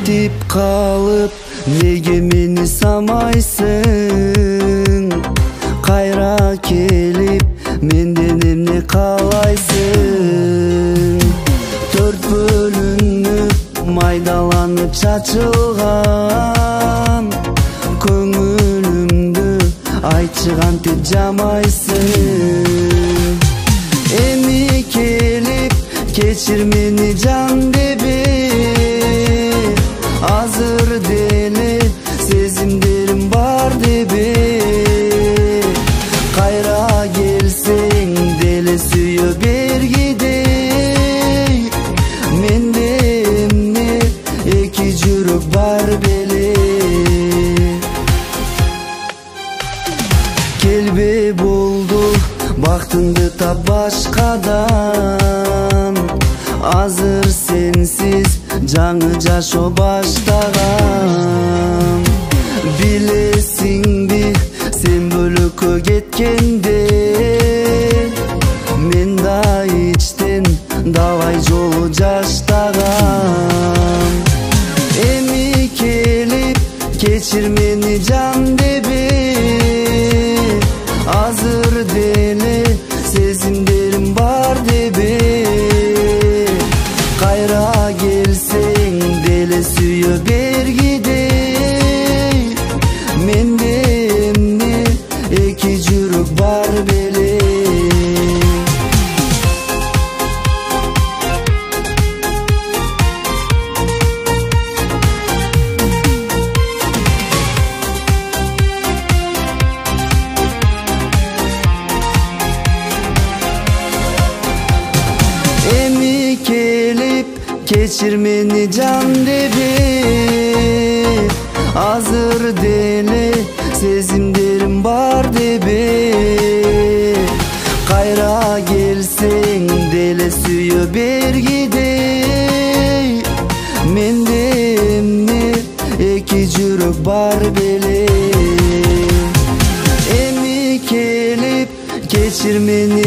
Ketip kalıp nege meni samaysın? Kayra kelip menden emne kalaysın? Dört bölünüp maydalanıp çaçılgan көңүлүмдү айтчы кантип жамайсың? Эми келип кечир мени жан деби, азыр деле сезимдерим бар деби. Кайра келсең деле сүйө бергидей, менде эмне эки жүрөк бар беле. Келбе болду бактыңды тап башкадан, азыр сенсиз жаңы жашоо баштагам. Билесиңби сен бөлөккө кеткенде, мен да ичтен давай жолу жаштагам. Эми келип кечир мени жан деби, азыр деле сезимдерим бар деби. Кайра келсең деле сүйө бергидей, менде эмне эки жүрөк бар беле. Эми келип кечир мени жан деби, азыр деле сезимдерим бар деби. Кайра келсең деле сүйө бергидей, менде эмне эки жүрөк бар беле. Эми келип кечир мени